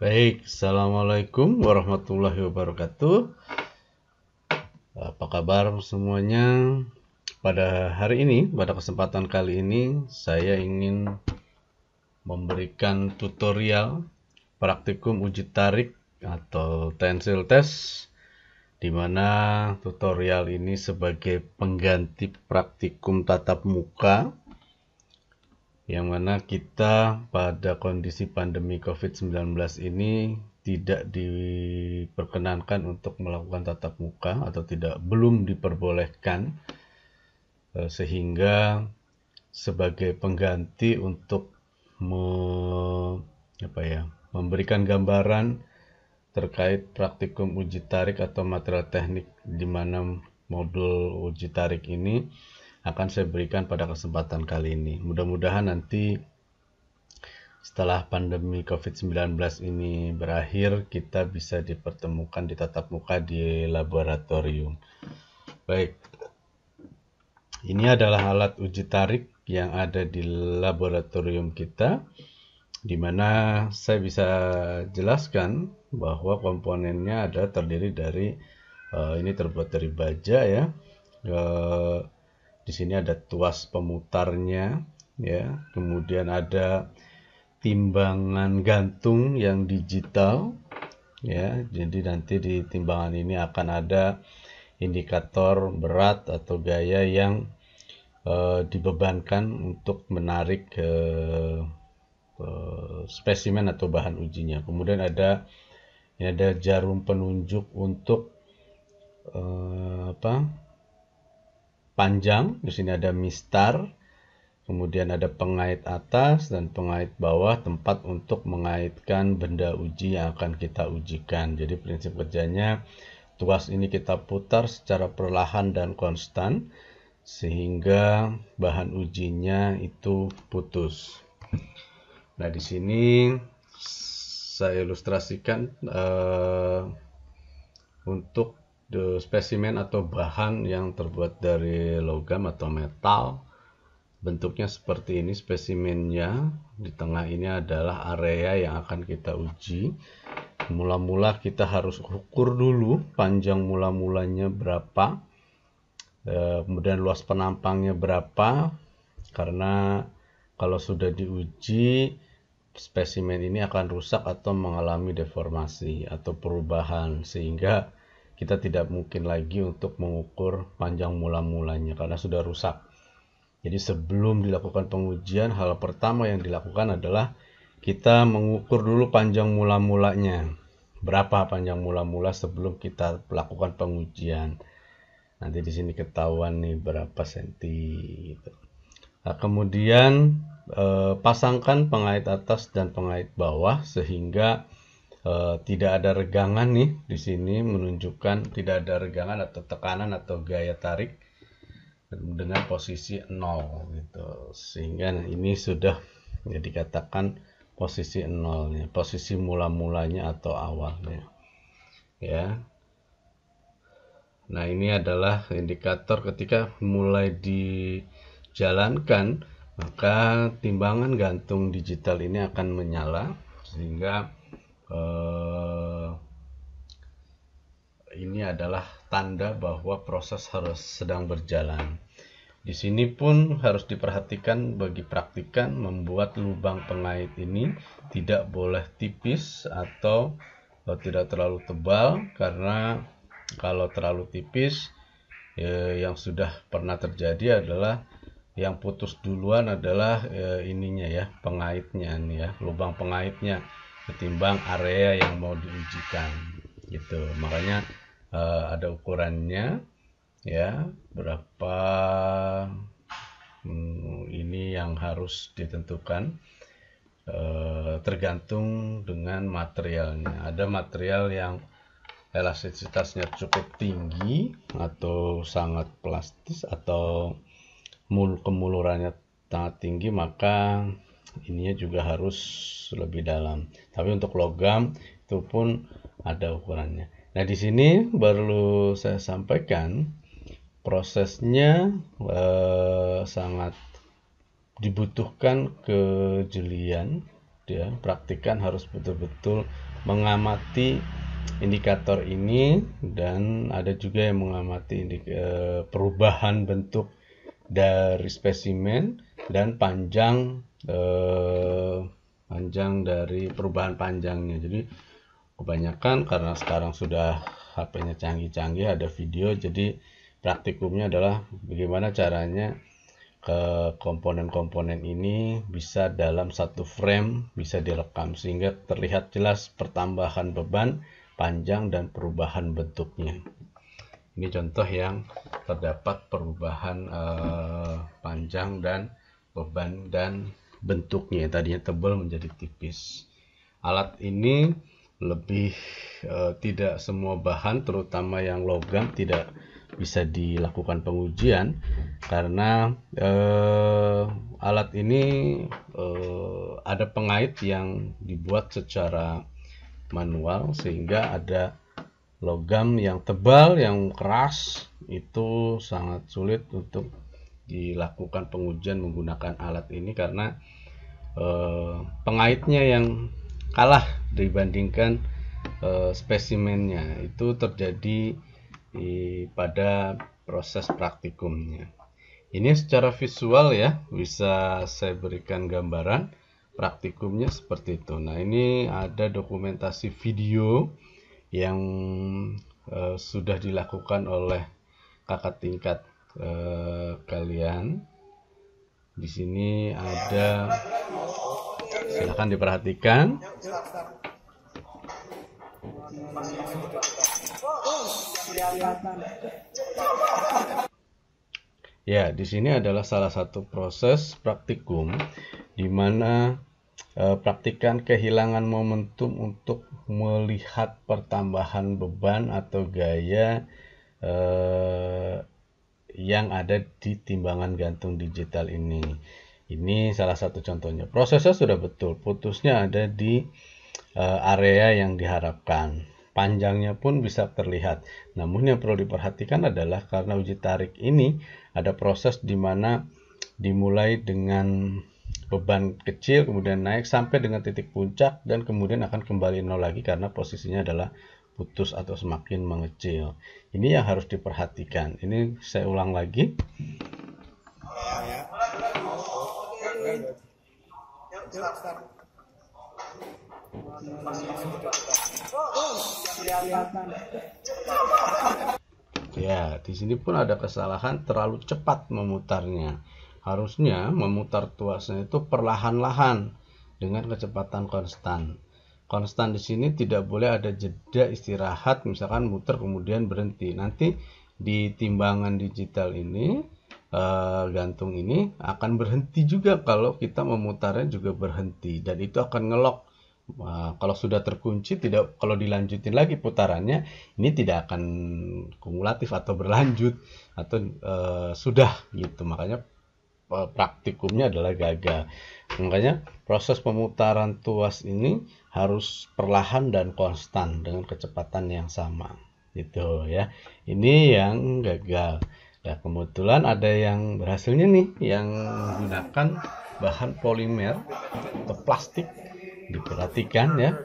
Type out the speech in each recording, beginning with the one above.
Baik, Assalamualaikum warahmatullahi wabarakatuh. Apa kabar semuanya? Pada hari ini, pada kesempatan kali ini, saya ingin memberikan tutorial praktikum uji tarik atau tensil test, di mana tutorial ini sebagai pengganti praktikum tatap muka, yang mana kita pada kondisi pandemi COVID-19 ini tidak diperkenankan untuk melakukan tatap muka atau belum diperbolehkan, sehingga sebagai pengganti untuk memberikan gambaran terkait praktikum uji tarik atau material teknik, di mana modul uji tarik ini akan saya berikan pada kesempatan kali ini. Mudah-mudahan nanti setelah pandemi COVID-19 ini berakhir, kita bisa dipertemukan di tatap muka di laboratorium. Baik, ini adalah alat uji tarik yang ada di laboratorium kita, di mana saya bisa jelaskan bahwa komponennya terdiri dari ini terbuat dari baja ya. Di sini ada tuas pemutarnya ya, kemudian ada timbangan gantung yang digital ya. Jadi nanti di timbangan ini akan ada indikator berat atau gaya yang dibebankan untuk menarik spesimen atau bahan ujinya. Kemudian ada jarum penunjuk untuk panjang. Di sini ada mistar, kemudian ada pengait atas dan pengait bawah, tempat untuk mengaitkan benda uji yang akan kita ujikan. Jadi prinsip kerjanya, tuas ini kita putar secara perlahan dan konstan sehingga bahan ujinya itu putus. Nah, di sini saya ilustrasikan untuk spesimen atau bahan yang terbuat dari logam atau metal. Bentuknya seperti ini spesimennya. Di tengah ini adalah area yang akan kita uji. Mula-mula kita harus ukur dulu panjang mula-mulanya berapa, kemudian luas penampangnya berapa, karena kalau sudah diuji spesimen ini akan rusak atau mengalami deformasi atau perubahan, sehingga kita tidak mungkin lagi untuk mengukur panjang mula-mulanya karena sudah rusak. Jadi sebelum dilakukan pengujian, hal pertama yang dilakukan adalah kita mengukur dulu panjang mula-mulanya. Berapa panjang mula-mula sebelum kita lakukan pengujian. Nanti di sini ketahuan nih berapa senti gitu. Nah, kemudian pasangkan pengait atas dan pengait bawah sehingga tidak ada regangan nih. Di sini menunjukkan tidak ada regangan atau tekanan atau gaya tarik dengan posisi 0 gitu. Sehingga ini sudah ya dikatakan posisi 0 nya, posisi mula-mulanya atau awalnya. Ya. Nah, ini adalah indikator ketika mulai dijalankan, maka timbangan gantung digital ini akan menyala sehingga ini adalah tanda bahwa proses harus sedang berjalan. Di sini pun harus diperhatikan bagi praktikan membuat lubang pengait ini tidak boleh tipis atau tidak terlalu tebal, karena kalau terlalu tipis yang sudah pernah terjadi adalah yang putus duluan adalah ininya ya, pengaitnya nih ya, lubang pengaitnya ketimbang area yang mau diujikan gitu. Makanya ada ukurannya ya, berapa ini yang harus ditentukan tergantung dengan materialnya. Ada material yang elastisitasnya cukup tinggi atau sangat plastis atau kemulurannya sangat tinggi, maka ininya juga harus lebih dalam. Tapi untuk logam itu pun ada ukurannya. Nah, di sini baru saya sampaikan prosesnya sangat dibutuhkan kejelian ya. Praktikan harus betul-betul mengamati indikator ini, dan ada juga yang mengamati perubahan bentuk dari spesimen dan panjang dari perubahan panjangnya. Jadi kebanyakan karena sekarang sudah HP-nya canggih-canggih, ada video, jadi praktikumnya adalah bagaimana caranya ke komponen-komponen ini bisa dalam satu frame bisa direkam sehingga terlihat jelas pertambahan beban, panjang, dan perubahan bentuknya. Ini contoh yang terdapat perubahan panjang dan beban dan bentuknya, tadinya tebal menjadi tipis. Alat ini tidak semua bahan, terutama yang logam, tidak bisa dilakukan pengujian karena alat ini ada pengait yang dibuat secara manual, sehingga ada logam yang tebal, yang keras, itu sangat sulit untuk dilakukan pengujian menggunakan alat ini karena pengaitnya yang kalah dibandingkan spesimennya. Itu terjadi pada proses praktikumnya. Ini secara visual ya, bisa saya berikan gambaran praktikumnya seperti itu. Nah, ini ada dokumentasi video yang sudah dilakukan oleh kakak tingkat kalian. Di sini ada, silakan diperhatikan. Ya, di sini adalah salah satu proses praktikum di mana praktikan kehilangan momentum untuk melihat pertambahan beban atau gaya yang ada di timbangan gantung digital ini. Ini salah satu contohnya. Prosesnya sudah betul, putusnya ada di area yang diharapkan. Panjangnya pun bisa terlihat. Namun yang perlu diperhatikan adalah karena uji tarik ini ada proses di mana dimulai dengan beban kecil, kemudian naik sampai dengan titik puncak, dan kemudian akan kembali nol lagi karena posisinya adalah putus atau semakin mengecil. Ini yang harus diperhatikan. Ini saya ulang lagi. Ya, di sini pun ada kesalahan, terlalu cepat memutarnya. Harusnya memutar tuasnya itu perlahan-lahan dengan kecepatan konstan. Konstan di sini tidak boleh ada jeda istirahat, misalkan muter kemudian berhenti. Nanti di timbangan digital ini, gantung ini akan berhenti juga kalau kita memutarnya juga berhenti, dan itu akan ngelok. Kalau sudah terkunci, kalau dilanjutin lagi putarannya, ini tidak akan kumulatif atau berlanjut atau sudah gitu. Makanya praktikumnya adalah gagal. Makanya proses pemutaran tuas ini harus perlahan dan konstan dengan kecepatan yang sama gitu ya. Ini yang gagal. Ya, kebetulan ada yang berhasilnya nih, yang menggunakan bahan polimer atau plastik. Diperhatikan ya.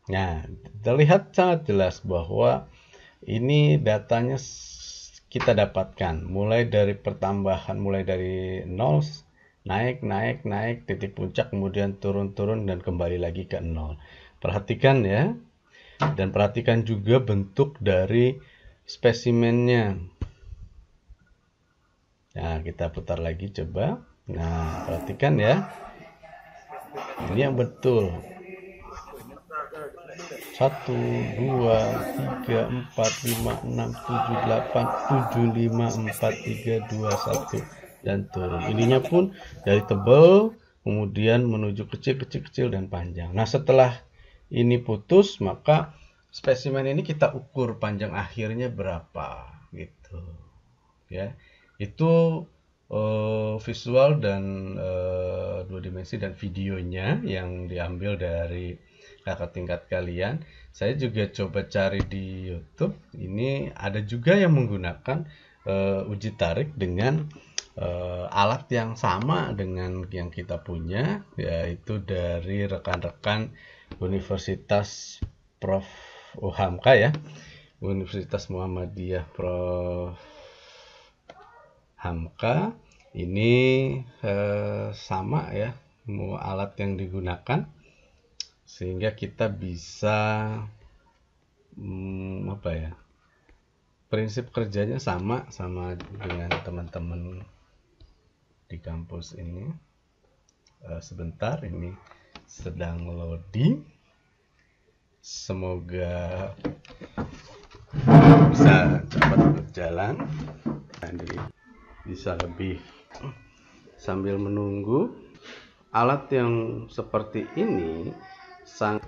Nah, terlihat sangat jelas bahwa ini datanya kita dapatkan mulai dari pertambahan, mulai dari 0, naik, titik puncak, kemudian turun dan kembali lagi ke 0. Perhatikan ya, dan perhatikan juga bentuk dari spesimennya. Nah, kita putar lagi coba. Nah, perhatikan ya, ini yang betul. 1, 2, 3, 4, 5, 6, 7, 8, 7, 5, 4, 3, 2, 1, dan turun. Ininya pun dari tebal kemudian menuju kecil dan panjang. Nah, setelah ini putus, maka spesimen ini kita ukur panjang akhirnya berapa gitu ya. Itu visual dan 2 dimensi dan videonya yang diambil dari kakak tingkat kalian. Saya juga coba cari di YouTube, ini ada juga yang menggunakan uji tarik dengan alat yang sama dengan yang kita punya, yaitu dari rekan-rekan Universitas Prof. Hamka ya, Universitas Muhammadiyah Prof. Hamka. Ini sama ya alat yang digunakan, sehingga kita bisa prinsip kerjanya sama dengan teman-teman di kampus ini. Sebentar, ini sedang loading, semoga bisa cepat berjalan dan bisa lebih. Sambil menunggu, alat yang seperti ini sangat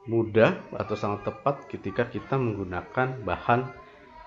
mudah atau sangat tepat ketika kita menggunakan bahan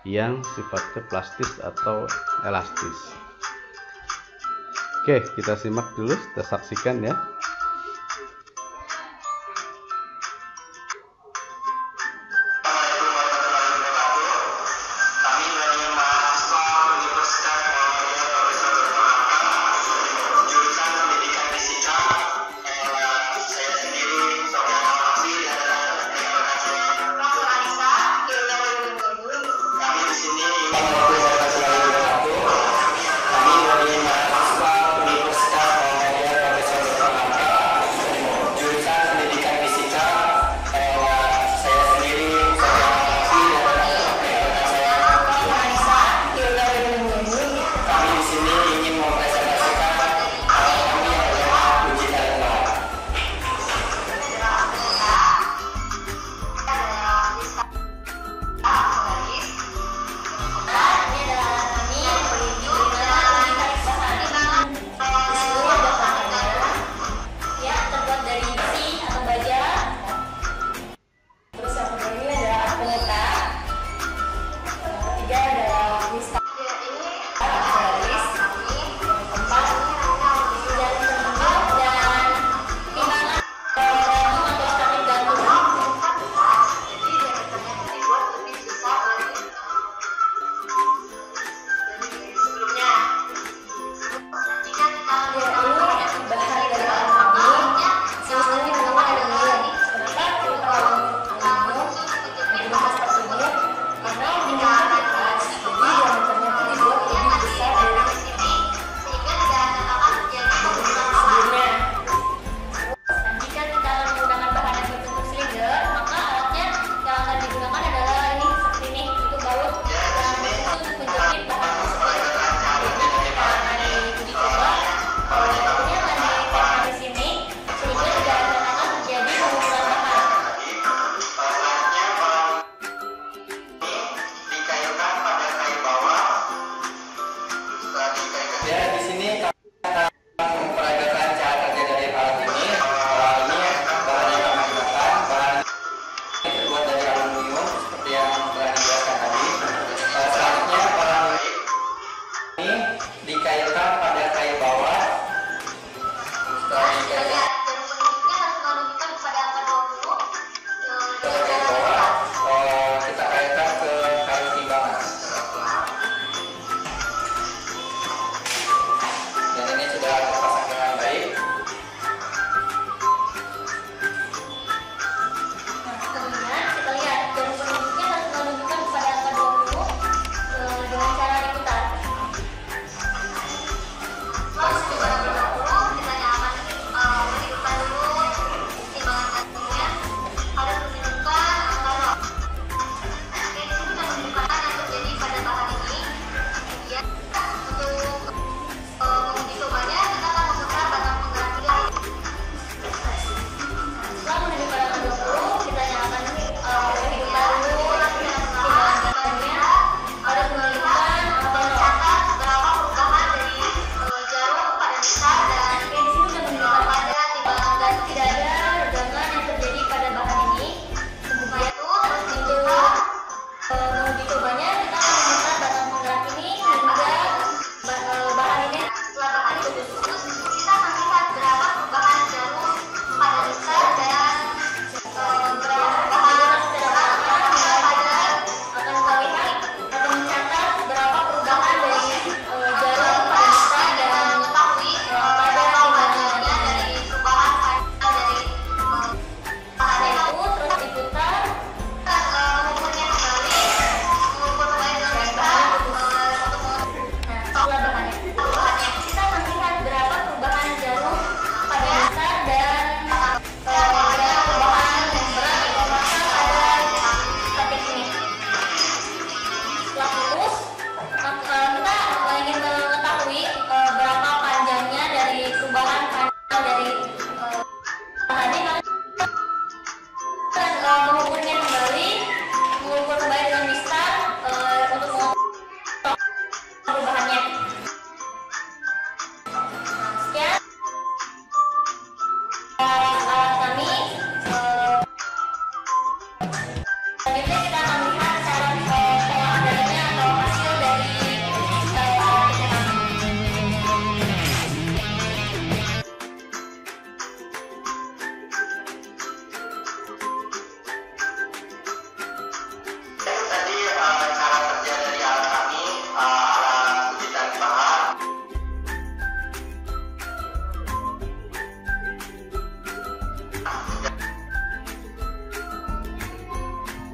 yang sifatnya plastis atau elastis. Oke, kita simak dulu, kita saksikan ya.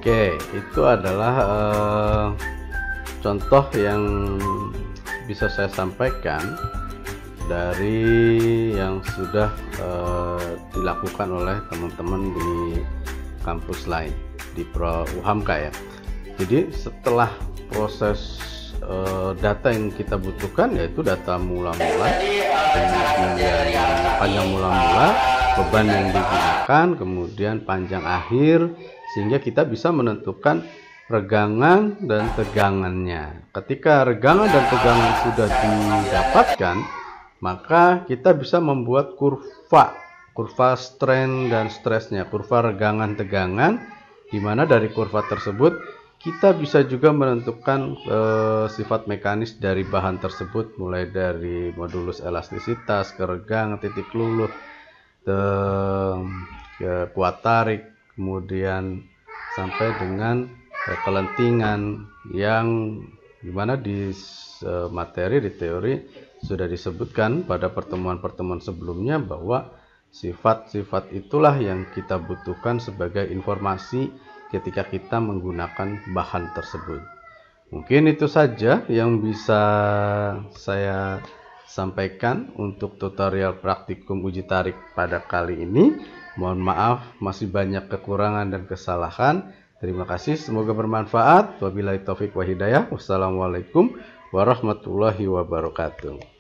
Oke, itu adalah contoh yang bisa saya sampaikan dari yang sudah dilakukan oleh teman-teman di kampus lain di Pro Uhamka ya. Jadi setelah proses data yang kita butuhkan, yaitu data mula-mula, kemudian panjang mula-mula, beban yang digunakan, kemudian panjang akhir, sehingga kita bisa menentukan regangan dan tegangannya. Ketika regangan dan tegangan sudah didapatkan, maka kita bisa membuat kurva strain dan stresnya, kurva regangan tegangan, di mana dari kurva tersebut kita bisa juga menentukan sifat mekanis dari bahan tersebut, mulai dari modulus elastisitas, keregangan, titik luluh, kuat tarik, kemudian sampai dengan kelentingan, yang dimana di materi, di teori sudah disebutkan pada pertemuan-pertemuan sebelumnya bahwa sifat-sifat itulah yang kita butuhkan sebagai informasi ketika kita menggunakan bahan tersebut. Mungkin itu saja yang bisa saya sampaikan untuk tutorial praktikum uji tarik pada kali ini. Mohon maaf masih banyak kekurangan dan kesalahan. Terima kasih, semoga bermanfaat. Wabillahi taufik wa hidayah. Wassalamualaikum warahmatullahi wabarakatuh.